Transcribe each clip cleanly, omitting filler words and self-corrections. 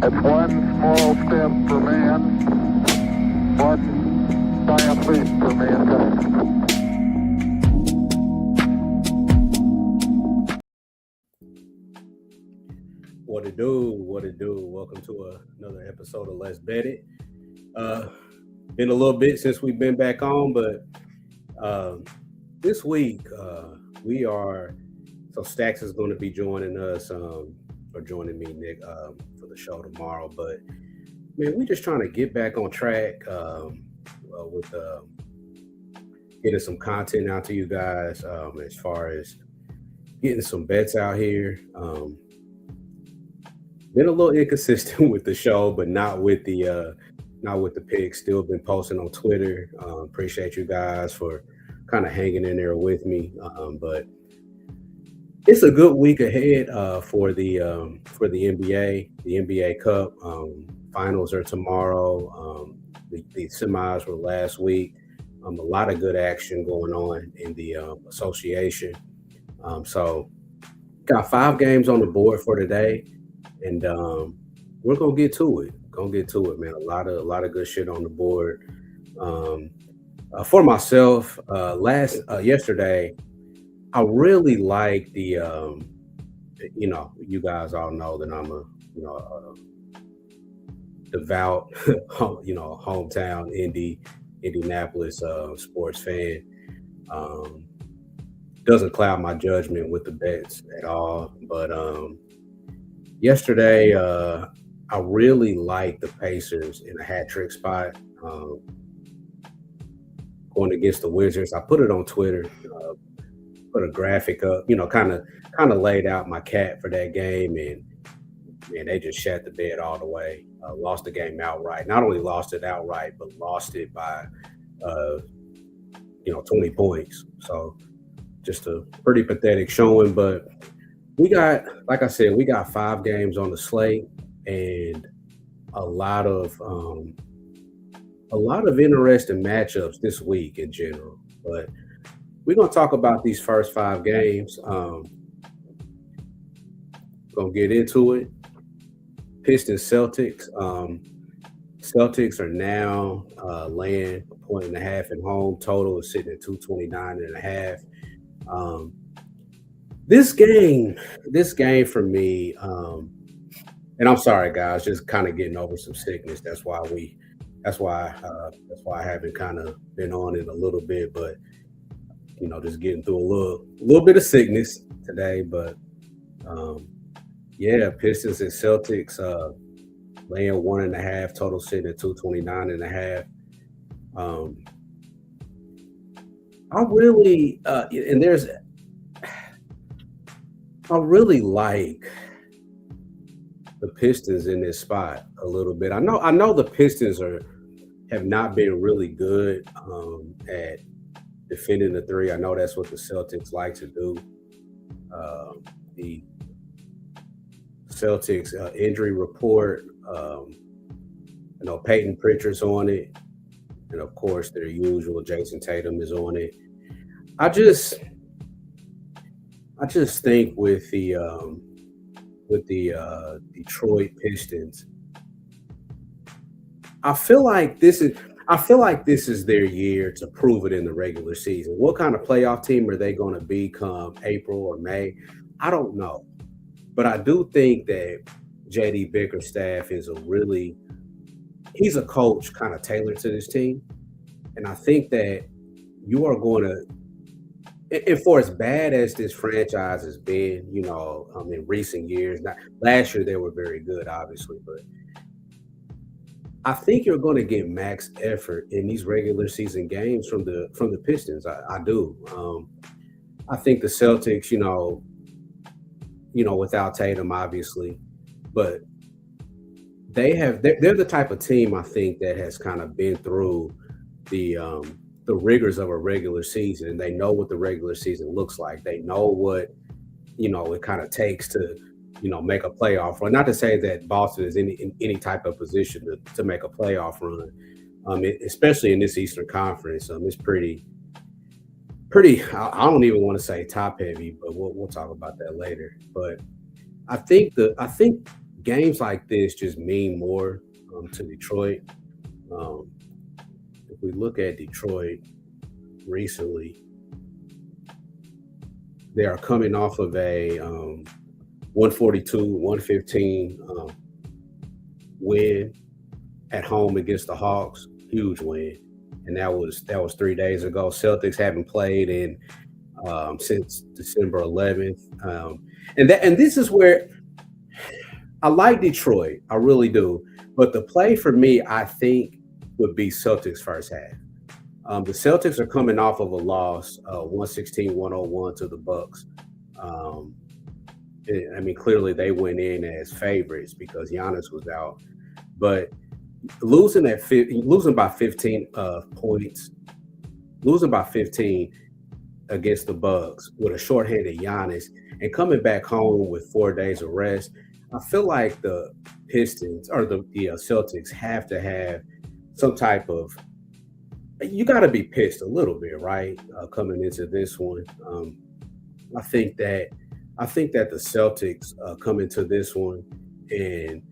It's one small step for man, one giant leap for mankind. What it do? What it do? Welcome to another episode of Let's Bet It. Been a little bit since we've been back on, but this week we are. So Stacks is going to be joining us, or joining me, Nick, for the show tomorrow. But man, we just trying to get back on track with getting some content out to you guys as far as getting some bets out here. Been a little inconsistent with the show, but not with the picks. Still been posting on Twitter. Appreciate you guys for kind of hanging in there with me. But it's a good week ahead for the NBA. The NBA Cup finals are tomorrow. The semis were last week. A lot of good action going on in the association. So got 5 games on the board for today, and we're gonna get to it. Man. A lot of good shit on the board. For myself, yesterday, I really like the. You guys all know that I'm a devout, hometown Indianapolis sports fan. Doesn't cloud my judgment with the bets at all. But yesterday, I really liked the Pacers in a hat trick spot going against the Wizards. I put it on Twitter, put a graphic up, kind of laid out my cat for that game, and man, they just shat the bed all the way. Lost the game outright. Not only lost it outright, but lost it by 20 points. So just a pretty pathetic showing. But like I said, we got 5 games on the slate and a lot of interesting matchups this week in general. But we're gonna talk about these first 5 games. Gonna get into it. Pistons Celtics. Celtics are now laying 1.5 at home. Total is sitting at 229.5. This game for me, and I'm sorry guys, just kind of getting over some sickness. That's why I haven't kind of been on it a little bit, but just getting through a little bit of sickness today. But Pistons and Celtics laying 1.5, total sitting at 229.5. I really like the Pistons in this spot a little bit. I know the Pistons have not been really good at defending the three. I know that's what the Celtics like to do. The Celtics injury report, Peyton Pritchard's on it, and of course their usual Jason Tatum is on it. I just think with the Detroit Pistons, I feel like this is their year to prove it in the regular season. What kind of playoff team are they going to be come April or May? I don't know. But I do think that J.D. Bickerstaff he's a coach kind of tailored to this team. And I think that you are going to, and for as bad as this franchise has been, in recent years, last year they were very good, obviously, but I think you're going to get max effort in these regular season games from the Pistons. I do. I think the Celtics, without Tatum, obviously, but they're the type of team I think that has kind of been through the rigors of a regular season, and they know what the regular season looks like. They know what it kind of takes to make a playoff run. Not to say that Boston is in any type of position to make a playoff run, especially in this Eastern Conference. It's pretty. I don't even want to say top heavy, but we'll talk about that later. But I think games like this just mean more to Detroit. Um, if we look at Detroit recently, they are coming off of a 142, 115 win at home against the Hawks. Huge win, and that was 3 days ago. Celtics haven't played in since December 11th, and this is where I like Detroit. I really do, but the play for me, I think, would be Celtics first half. The Celtics are coming off of a loss, 116-101 to the Bucks. Um, I mean, clearly they went in as favorites because Giannis was out, but losing by 15 points, losing by 15 against the Bucks with a shorthanded Giannis, and coming back home with 4 days of rest. I feel like the Pistons or the Celtics have to have some type of. You got to be pissed a little bit, right? Coming into this one, I think that the Celtics come into this one and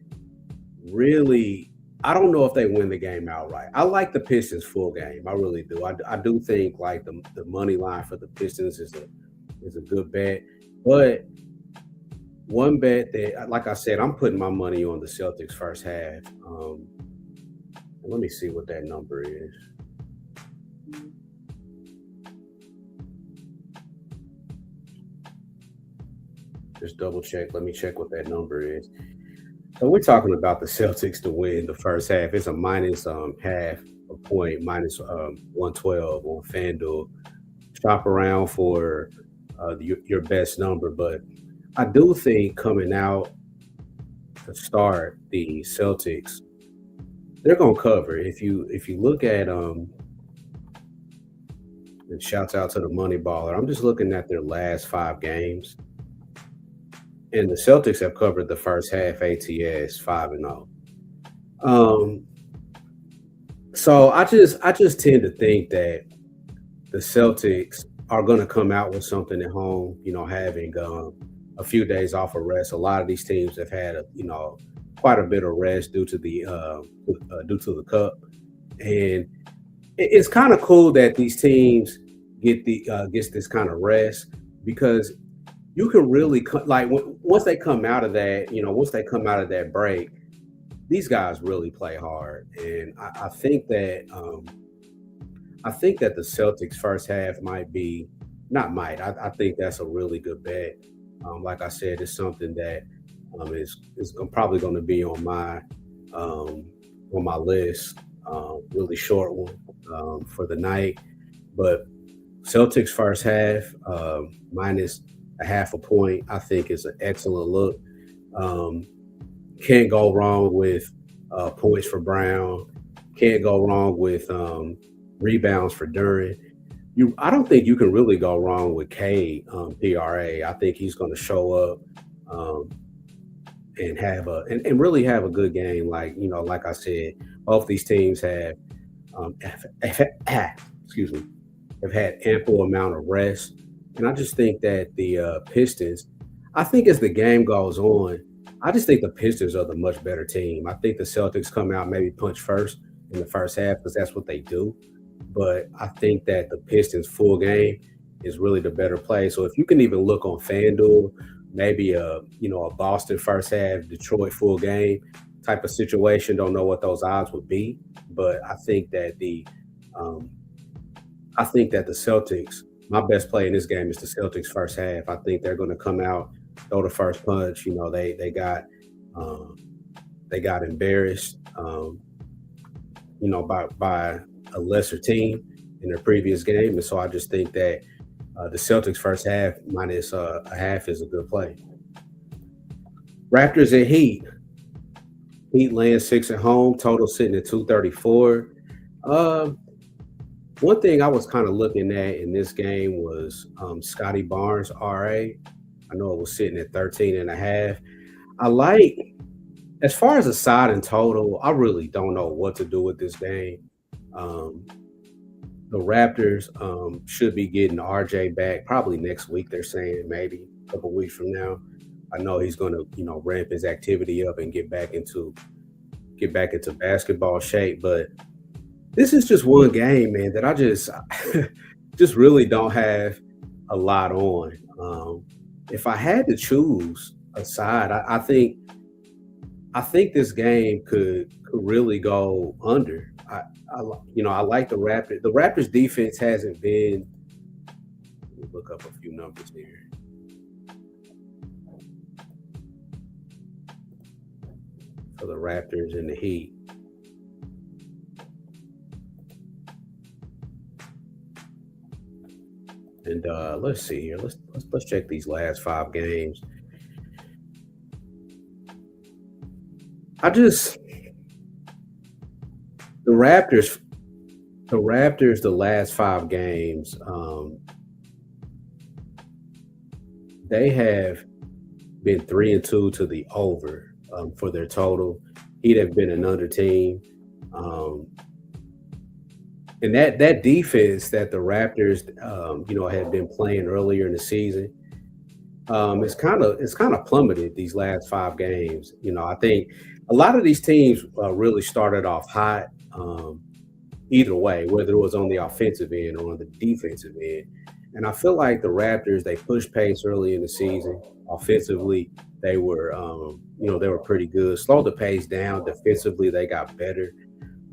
really, I don't know if they win the game outright. I like the Pistons full game. I really do. I do think like the money line for the Pistons is a good bet, but one bet that, like I said, I'm putting my money on the Celtics first half. Let me see what that number is. Just double check. Let me check what that number is. So we're talking about the Celtics to win the first half. It's a minus half a point, minus 112 on FanDuel. Shop around for your best number, but I do think coming out to start the Celtics, they're gonna cover. If you look at and shouts out to the money baller. I'm just looking at their last 5 games. And the Celtics have covered the first half ATS 5-0. Um, so I just tend to think that the Celtics are going to come out with something at home. Having a few days off of rest. A lot of these teams have had quite a bit of rest due to the cup, and it's kind of cool that these teams gets this kind of rest because you can really like once they come out of that, once they come out of that break, these guys really play hard, and I think that the Celtics first half might be not might. I think that's a really good bet. Like I said, it's something that is probably going to be on my list. Really short one for the night, but Celtics first half minus a half a point, I think is an excellent look. Um, can't go wrong with points for Brown. Can't go wrong with rebounds for Duran. I don't think you can really go wrong with Cade PRA. I think he's going to show up um, and and really have a good game. Like I said, both these teams um, excuse me, have had ample amount of rest, and I just think that the Pistons. I think as the game goes on, I just think the Pistons are the much better team. I think the Celtics come out maybe punch first in the first half because that's what they do. But I think that the Pistons full game is really the better play. So if you can even look on FanDuel, maybe a Boston first half, Detroit full game type of situation. Don't know what those odds would be, but um, I think that the Celtics. My best play in this game is the Celtics first half. I think they're going to come out, throw the first punch. Um, they got embarrassed, by a lesser team in their previous game, and so I just think that the Celtics first half minus a half is a good play. Raptors and Heat. Heat laying 6 at home. Total sitting at 234. Um, One thing I was kind of looking at in this game was Scotty Barnes RA. I know it was sitting at 13 and a half. I like, as far as the side and total, I really don't know what to do with this game. Um, the Raptors should be getting RJ back probably next week. They're saying maybe a couple weeks from now. I know he's going to, ramp his activity up and get back into basketball shape. But this is just one game, man, that I just really don't have a lot on. If I had to choose a side, I think this game could really go under. I like the Raptors. The Raptors defense hasn't been. Let me look up a few numbers here for the Raptors and the Heat. And let's see here. Let's check these last 5 games. I just the Raptors, the last 5 games, they have been 3-2 to the over for their total. He'd have been an under team. Um, and that defense that the Raptors, had been playing earlier in the season, it's kind of plummeted these last 5 games. I think a lot of these teams really started off hot. Either way, whether it was on the offensive end or on the defensive end. And I feel like the Raptors, they pushed pace early in the season. Offensively, they were pretty good. Slowed the pace down. Defensively, they got better.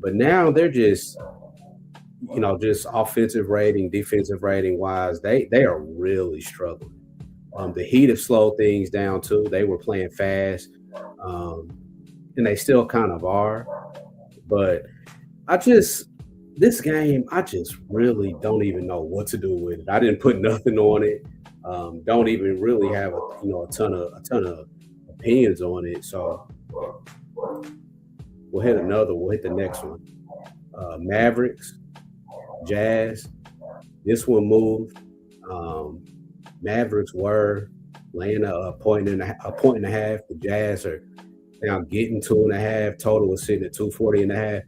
But now they're just offensive rating, defensive rating wise, they are really struggling. The Heat have slowed things down too. They were playing fast, um, and they still kind of are. But I just this game, I just really don't even know what to do with it. I didn't put nothing on it. Don't even really have a ton of opinions on it. So we'll hit another. We'll hit the next one. Mavericks, Jazz. This one moved. Um, Mavericks were laying a point and a half. The Jazz are now getting 2.5. Total is sitting at 240.5.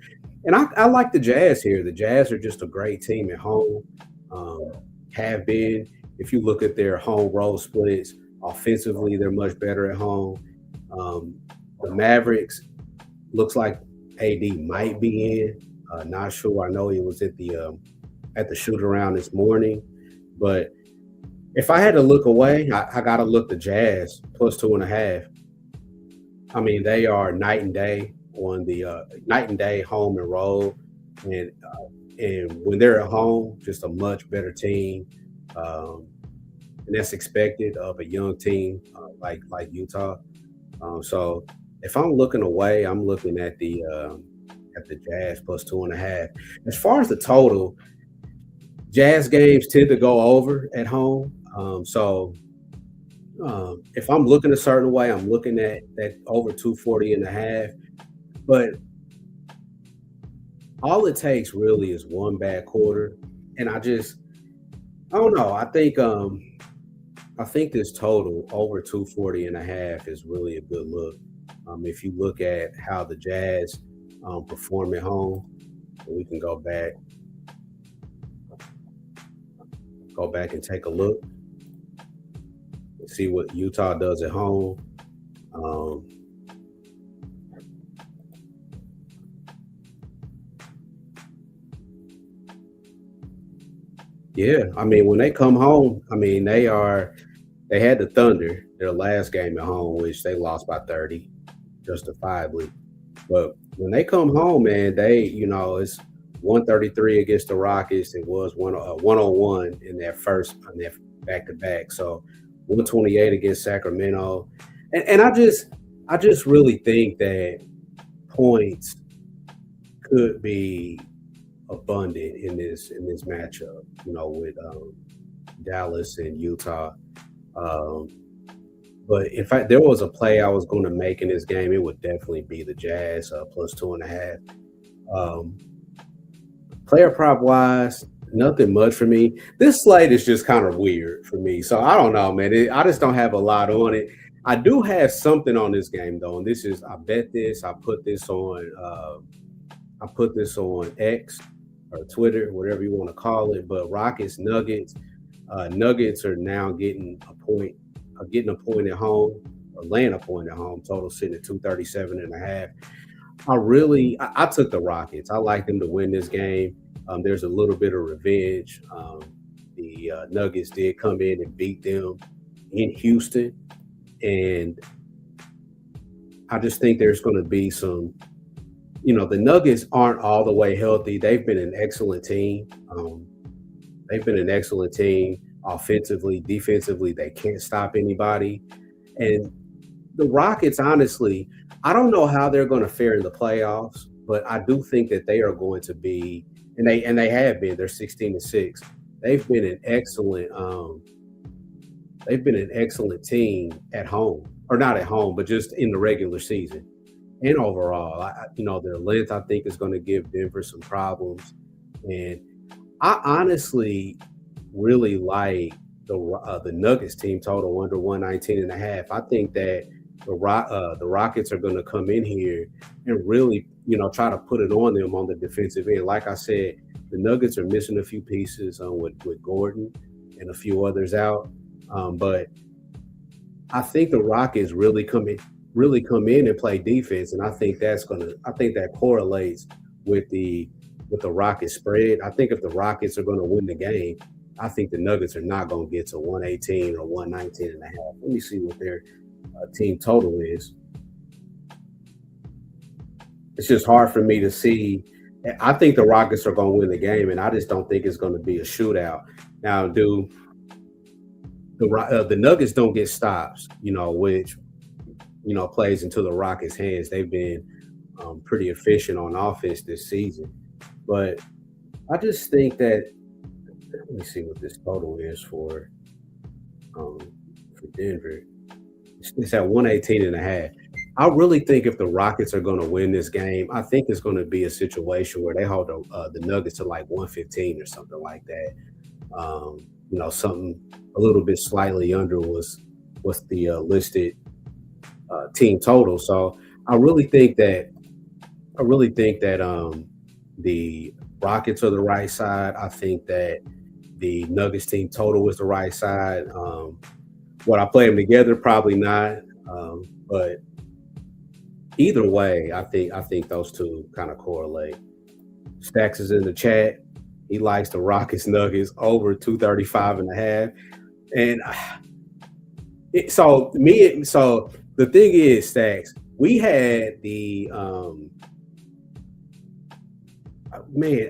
And I like the Jazz here. The Jazz are just a great team at home. Um, have been. If you look at their home road splits, offensively, they're much better at home. Um, the Mavericks looks like AD might be in. Not sure. I know he was at the shoot around this morning, but if I had to look away, I got to look the Jazz plus 2.5. I mean, they are night and day on the night and day home and road, and when they're at home, just a much better team, um, and that's expected of a young team like Utah. So if I'm looking away, I'm looking at the Jazz plus 2.5. As far as the total, Jazz games tend to go over at home. So if I'm looking a certain way, I'm looking at that over 240.5. But all it takes really is one bad quarter. And I don't know. I think this total over 240.5 is really a good look. If you look at how the Jazz perform at home, we can go back and take a look and see what Utah does at home. Um, yeah, I mean when they come home, I mean they had the Thunder their last game at home, which they lost by 30, justifiably. But when they come home, man, it's 133 against the Rockets. It was 101 in their back to back. So 128 against Sacramento, and I just really think that points could be abundant in this matchup. With Dallas and Utah. Um, but if there was a play I was going to make in this game, it would definitely be the Jazz plus 2.5. Um, Player prop wise, nothing much for me. This slate is just kind of weird for me, so I don't know, man. I just don't have a lot on it. I do have something on this game though, and this is I bet this. I put this on X or Twitter, whatever you want to call it. But Rockets Nuggets, Nuggets are now getting a point at home. Atlanta point at home, total sitting at 237.5. I took the Rockets. I like them to win this game. There's a little bit of revenge. The Nuggets did come in and beat them in Houston, and I just think there's going to be some. The Nuggets aren't all the way healthy. They've been an excellent team. They've been an excellent team offensively, defensively. They can't stop anybody, and the Rockets, honestly, I don't know how they're going to fare in the playoffs, but I do think that they are going to be, and they have been. They're 16-6. They've been an excellent. They've been an excellent team at home, or not at home, but just in the regular season and overall. Their length I think is going to give Denver some problems, and I honestly really like the Nuggets team total under 119.5. I think that the Rockets are going to come in here and really, try to put it on them on the defensive end. Like I said, the Nuggets are missing a few pieces with Gordon and a few others out, but I think the Rockets really come in and play defense, and I think that correlates with the Rockets spread. I think if the Rockets are going to win the game, I think the Nuggets are not going to get to 118 or 119.5. Let me see what their team total is. It's just hard for me to see. I think the Rockets are going to win the game, and I just don't think it's going to be a shootout. Now, do the Nuggets don't get stops, which plays into the Rockets' hands. They've been pretty efficient on offense this season, but I just think that. Let me see what this total is for Denver. It's at 118.5. I really think if the Rockets are going to win this game, I think it's going to be a situation where they hold the Nuggets to like 115 or something like that. Something a little bit slightly under was the listed team total. So I really think that the Rockets are the right side. I think that the Nuggets team total is the right side. Would I play them together? Probably not. But either way, I think those two kind of correlate. Stacks is in the chat. He likes the Rockets Nuggets over 235.5. And so the thing is, Stacks, we had the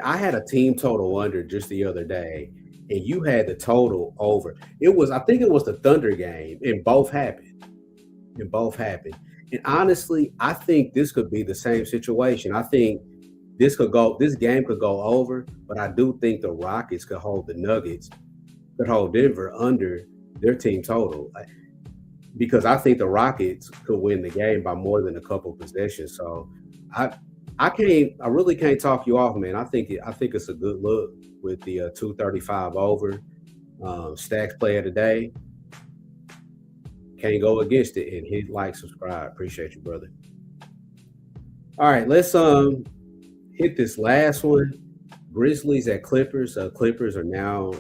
I had a team total under just the other day, and you had the total over. I think it was the Thunder game, and both happened. And honestly, I think this could be the same situation. I think this game could go over, but I do think the Rockets could hold Denver under their team total, because I think the Rockets could win the game by more than a couple possessions. So I really can't talk you off, man. I think it's a good look with the 235 over. Stacks play of the day. Can't go against it. And hit like, subscribe. Appreciate you, brother. All right, let's hit this last one. Grizzlies at Clippers. Clippers are now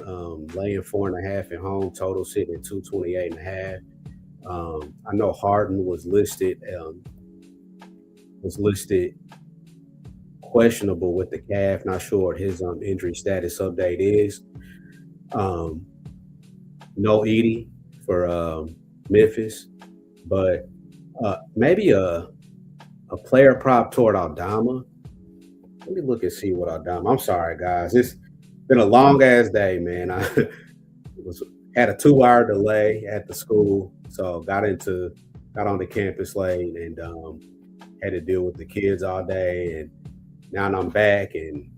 laying 4.5 at home. Total sitting at 228.5. I know Harden was listed questionable with the calf. Not sure what his injury status update is. No Edey for Memphis, but maybe a player prop toward Aldama. Let me look and see what Aldama. I'm sorry, guys. It's been a long ass day, man. I had a 2-hour delay at the school, so got on the campus late and had to deal with the kids all day, and now I'm back and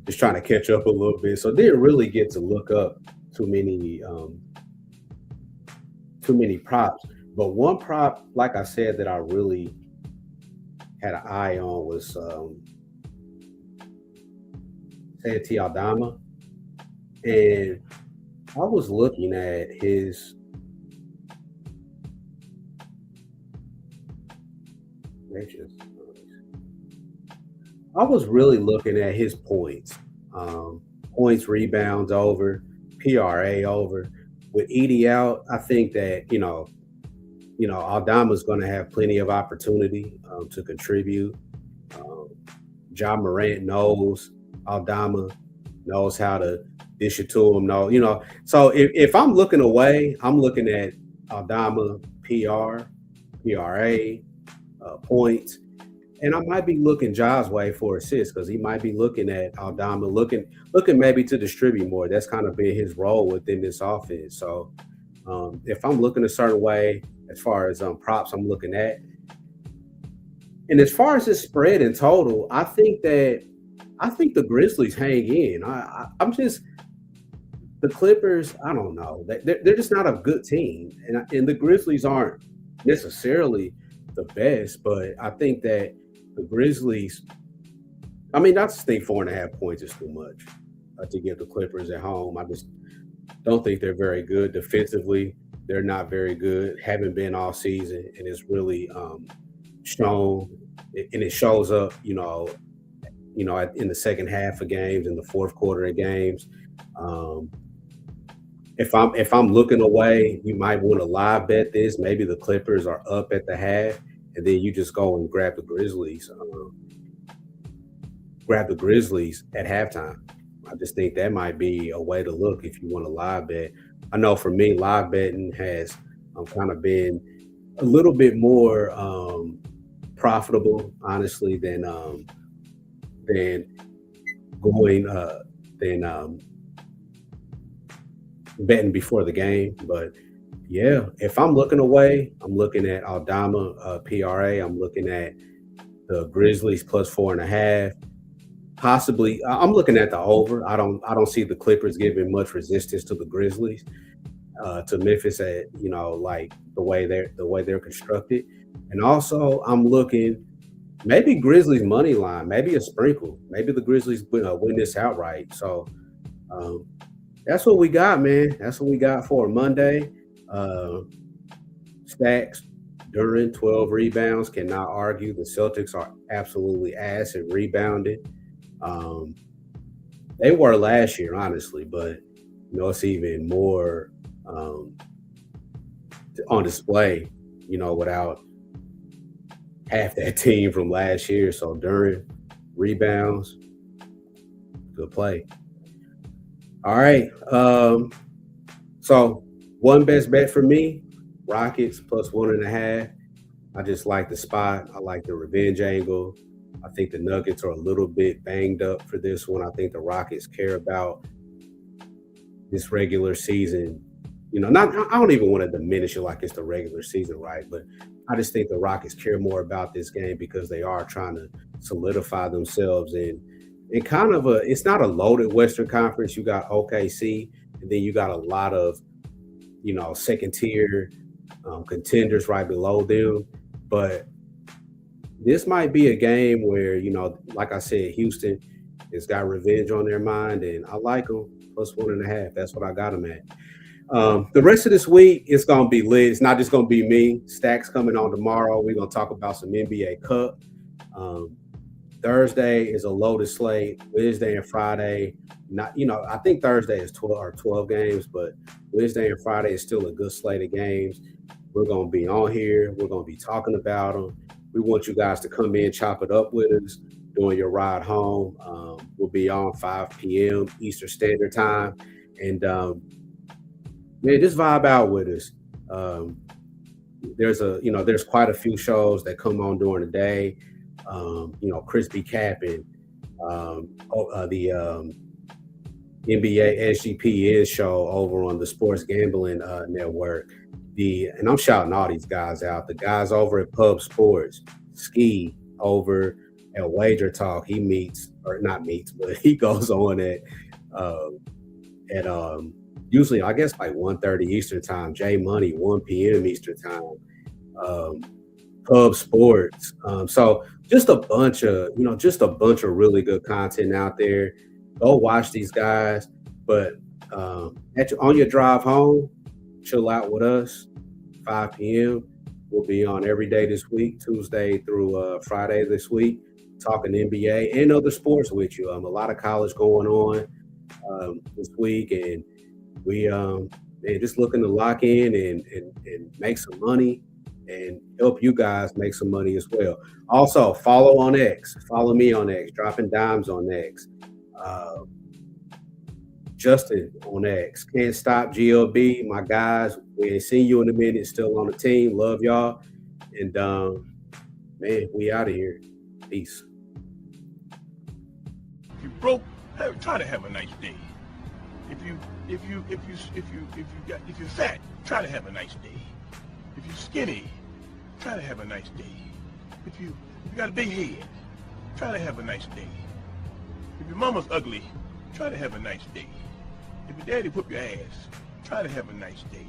just trying to catch up a little bit. So didn't really get to look up too many props. But one prop, like I said, that I really had an eye on was Santi Aldama. And I was looking at his I was really looking at his points. Points, rebounds over, PRA over. With Edey out, I think that, Aldama's going to have plenty of opportunity to contribute. Um, John Morant knows Aldama, knows how to dish it to him. So if I'm looking away, I'm looking at Aldama PR, PRA, points, and I might be looking Ja's way for assists because he might be looking at Aldama, looking maybe to distribute more. That's kind of been his role within this offense. So if I'm looking a certain way as far as props, I'm looking at, and as far as the spread in total, I think the Grizzlies hang in. I'm just the Clippers. I don't know. They're just not a good team, and the Grizzlies aren't necessarily the best, but I think that the Grizzlies. I mean, I just think 4.5 points is too much to give the Clippers at home. I just don't think they're very good defensively. They're not very good. Haven't been all season, and it's really shown, and it shows up. In the second half of games, in the fourth quarter of games. Um, if I'm looking away, you might want to live bet this. Maybe the Clippers are up at the half, and then you just go and grab the Grizzlies. Grab the Grizzlies at halftime. I just think that might be a way to look if you want to live bet. I know for me, live betting has kind of been a little bit more profitable, honestly, than going than betting before the game. But yeah, if I'm looking away, I'm looking at Aldama PRA. I'm looking at the Grizzlies plus 4.5. Possibly, I'm looking at the over. I don't see the Clippers giving much resistance to the Grizzlies, to Memphis at like the way they're constructed, and also I'm looking maybe Grizzlies money line, maybe a sprinkle, maybe the Grizzlies win this outright. So um, that's what we got, man. That's what we got for Monday. Uh, Stacks during 12 rebounds. Cannot argue. The Celtics are absolutely ass at rebounding. Um, they were last year, honestly, but it's even more um, on display. Without half that team from last year. So during rebounds, good play. All right. So one best bet for me, Rockets plus 1.5. I just like the spot. I like the revenge angle. I think the Nuggets are a little bit banged up for this one. I think the Rockets care about this regular season. Not I don't even want to diminish it like it's the regular season, right? But I just think the Rockets care more about this game because they are trying to solidify themselves in kind of it's not a loaded Western Conference. You got OKC, and then you got a lot of second tier contenders right below them. But this might be a game where like I said, Houston has got revenge on their mind, and I like them plus 1.5. That's what I got them at. The rest of this week, it's going to be lit. It's not just going to be me. Stacks coming on tomorrow. We're going to talk about some NBA Cup. Um, Thursday is a loaded slate. Wednesday and Friday, I think Thursday is 12 games, but Wednesday and Friday is still a good slate of games. We're going to be on here. We're going to be talking about them. We want you guys to come in, chop it up with us during your ride home. We'll be on 5 p.m. Eastern Standard Time. And man, just vibe out with us. There's quite a few shows that come on during the day. Chris B. Capping, the NBA SGPN show over on the Sports Gambling Network. And I'm shouting all these guys out. The guys over at Pub Sports, Ski over at Wager Talk. He meets, or not meets, but he goes on at usually I guess like 1:30 Eastern Time. J Money 1 p.m. Eastern Time. Pub Sports. So just a bunch of really good content out there. Go watch these guys. But on your drive home, chill out with us. 5 p.m. We'll be on every day this week, Tuesday through Friday this week, talking NBA and other sports with you. A lot of college going on this week, and we just looking to lock in and make some money. and help you guys make some money as well. Also, follow on X. Follow me on X. Dropping Dimes on X. Uh, Justin on X. Can't Stop GLB. My guys, we ain't seen you in a minute. Still on the team. Love y'all. And man, we out of here. Peace. If you broke, try to have a nice day. If you're fat, try to have a nice day. If you're skinny, try to have a nice day. If you got a big head, try to have a nice day. If your mama's ugly, try to have a nice day. If your daddy whoop your ass, try to have a nice day.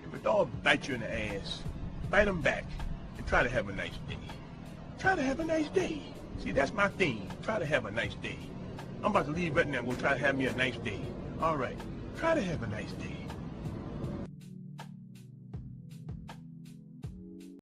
If a dog bites you in the ass, bite him back and try to have a nice day. Try to have a nice day. See, that's my theme. Try to have a nice day. I'm about to leave right now. I'm going to try to have me a nice day. All right. Try to have a nice day.